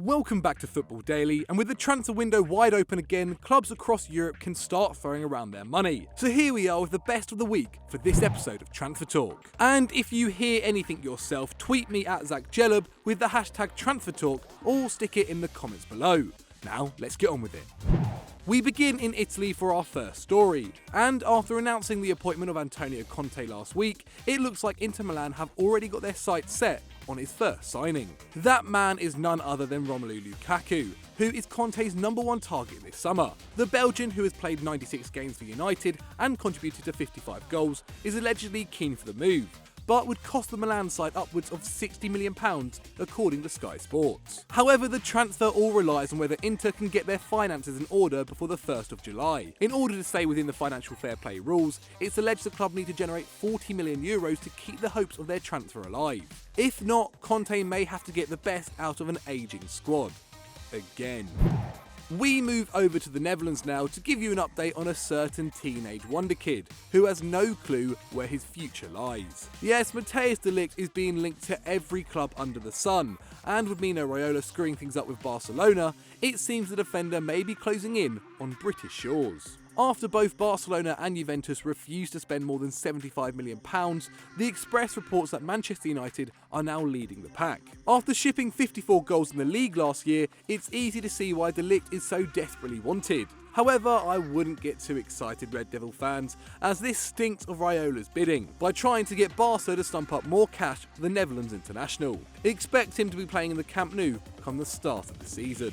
Welcome back to Football Daily, and with the transfer window wide open again, clubs across Europe can start throwing around their money. So here we are with the best of the week for this episode of Transfer Talk. And if you hear anything yourself, tweet me at Zach Jellub with the hashtag Transfer Talk, or stick it in the comments below. Now, let's get on with it. We begin in Italy for our first story, and after announcing the appointment of Antonio Conte last week, it looks like Inter Milan have already got their sights set on his first signing. That man is none other than Romelu Lukaku, who is Conte's #1 target this summer. The Belgian, who has played 96 games for United and contributed to 55 goals, is allegedly keen for the move, but would cost the Milan side upwards of £60 million, according to Sky Sports. However, the transfer all relies on whether Inter can get their finances in order before the 1st of July. In order to stay within the financial fair play rules, it's alleged the club need to generate €40 million to keep the hopes of their transfer alive. If not, Conte may have to get the best out of an ageing squad. Again. We move over to the Netherlands now to give you an update on a certain teenage wonder kid who has no clue where his future lies. Yes, Matthijs de Ligt is being linked to every club under the sun, and with Mino Raiola screwing things up with Barcelona, it seems the defender may be closing in on British shores. After both Barcelona and Juventus refused to spend more than £75 million, the Express reports that Manchester United are now leading the pack. After shipping 54 goals in the league last year, it's easy to see why De Ligt is so desperately wanted. However, I wouldn't get too excited, Red Devil fans, as this stinks of Raiola's bidding by trying to get Barca to stump up more cash for the Netherlands international. Expect him to be playing in the Camp Nou come the start of the season.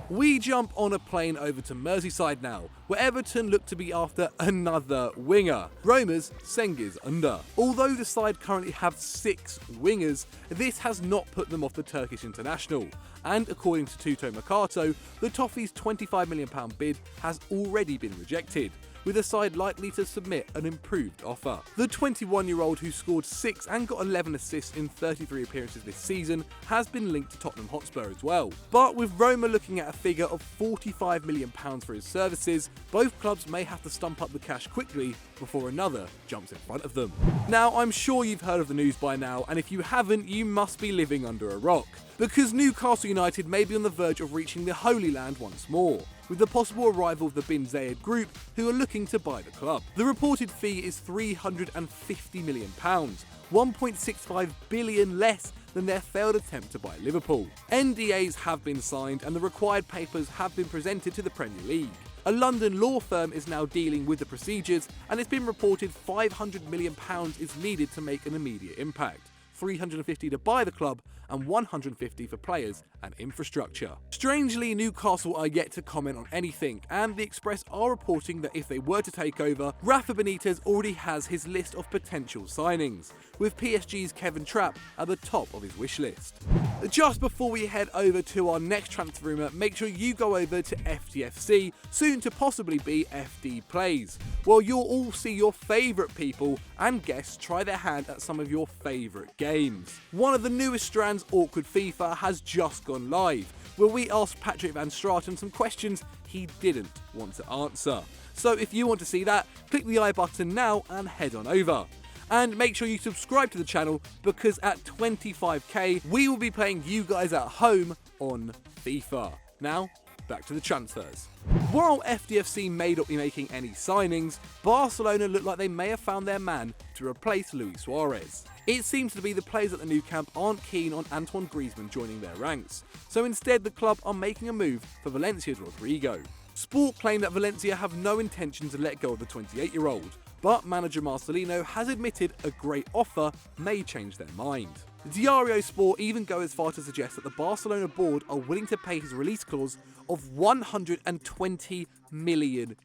We jump on a plane over to Merseyside now, where Everton look to be after another winger. Roma's Cengiz Under. Although the side currently have 6 wingers, this has not put them off the Turkish international. And according to Tuto Mercato, the Toffees' £25 million bid has already been rejected, with the side likely to submit an improved offer. The 21-year-old, who scored 6 and got 11 assists in 33 appearances this season, has been linked to Tottenham Hotspur as well. But with Roma looking at a figure of £45 million for his services, both clubs may have to stump up the cash quickly before another jumps in front of them. Now, I'm sure you've heard of the news by now, and if you haven't, you must be living under a rock, because Newcastle United may be on the verge of reaching the Holy Land once more, with the possible arrival of the Bin Zayed group, who are looking to buy the club. The reported fee is £350 million, £1.65 billion less than their failed attempt to buy Liverpool. NDAs have been signed and the required papers have been presented to the Premier League. A London law firm is now dealing with the procedures, and it's been reported £500 million is needed to make an immediate impact. 350 to buy the club and 150 for players and infrastructure. Strangely, Newcastle are yet to comment on anything, and the Express are reporting that if they were to take over, Rafa Benitez already has his list of potential signings, with PSG's Kevin Trapp at the top of his wish list. Just before we head over to our next transfer rumour, make sure you go over to FDFC, soon to possibly be FD Plays, where you'll all see your favourite people and guests try their hand at some of your favourite games. One of the newest strands, Awkward FIFA, has just gone live, where we asked Patrick Van Straten some questions he didn't want to answer. So if you want to see that, click the I button now and head on over. And make sure you subscribe to the channel, because at 25k we will be playing you guys at home on FIFA. Now, back to the transfers. While FDFC may not be making any signings, Barcelona look like they may have found their man to replace Luis Suarez. It seems to be the players at the new camp aren't keen on Antoine Griezmann joining their ranks, so instead the club are making a move for Valencia's Rodrigo. Sport claim that Valencia have no intention to let go of the 28-year-old, but manager Marcelino has admitted a great offer may change their mind. Diario Sport even go as far to suggest that the Barcelona board are willing to pay his release clause of €120 million.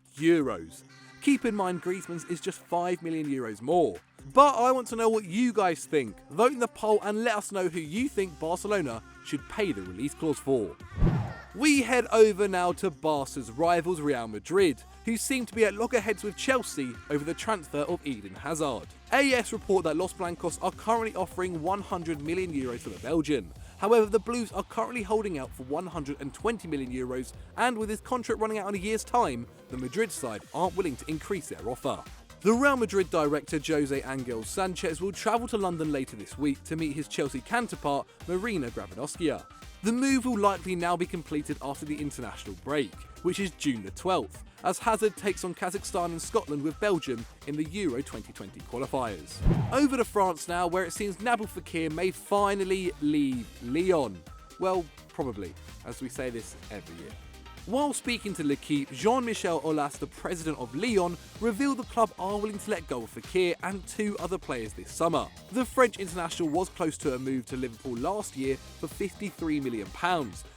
Keep in mind Griezmann's is just €5 million more. But I want to know what you guys think. Vote in the poll and let us know who you think Barcelona should pay the release clause for. We head over now to Barca's rivals Real Madrid, who seem to be at loggerheads with Chelsea over the transfer of Eden Hazard. AS report that Los Blancos are currently offering €100 million for the Belgian. However, the Blues are currently holding out for €120 million, and with his contract running out in a year's time, the Madrid side aren't willing to increase their offer. The Real Madrid director Jose Angel Sanchez will travel to London later this week to meet his Chelsea counterpart Marina Gravidowska. The move will likely now be completed after the international break, which is June the 12th, as Hazard takes on Kazakhstan and Scotland with Belgium in the Euro 2020 qualifiers. Over to France now, where it seems Nabil Fekir may finally leave Lyon. Well, probably, as we say this every year. While speaking to L'Equipe, Jean-Michel Aulas, the president of Lyon, revealed the club are willing to let go of Fekir and 2 other players this summer. The French international was close to a move to Liverpool last year for £53 million,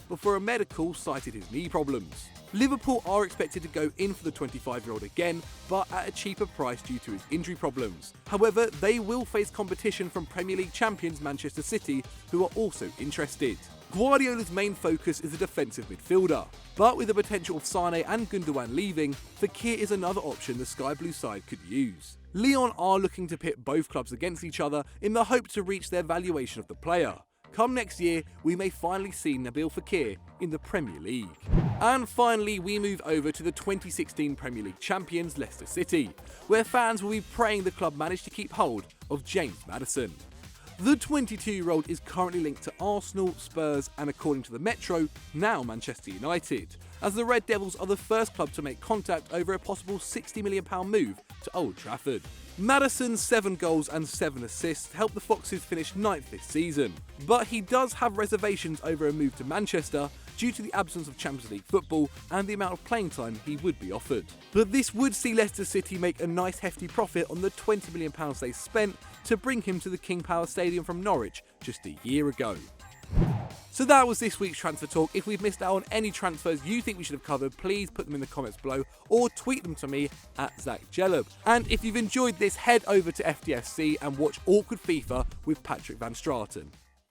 before a medical cited his knee problems. Liverpool are expected to go in for the 25-year-old again, but at a cheaper price due to his injury problems. However, they will face competition from Premier League champions Manchester City, who are also interested. Guardiola's main focus is a defensive midfielder, but with the potential of Sane and Gundogan leaving, Fekir is another option the Sky Blue side could use. Lyon are looking to pit both clubs against each other in the hope to reach their valuation of the player. Come next year, we may finally see Nabil Fekir in the Premier League. And finally, we move over to the 2016 Premier League champions Leicester City, where fans will be praying the club manage to keep hold of James Maddison. The 22-year-old is currently linked to Arsenal, Spurs and, according to the Metro, now Manchester United, as the Red Devils are the first club to make contact over a possible £60 million move to Old Trafford. Maddison's 7 goals and 7 assists helped the Foxes finish 9th this season, but he does have reservations over a move to Manchester due to the absence of Champions League football and the amount of playing time he would be offered. But this would see Leicester City make a nice hefty profit on the £20 million they spent to bring him to the King Power Stadium from Norwich just a year ago. So that was this week's Transfer Talk. If we've missed out on any transfers you think we should have covered, please put them in the comments below or tweet them to me at Zach Jelleb. And if you've enjoyed this, head over to FDFC and watch Awkward FIFA with Patrick Van Straten.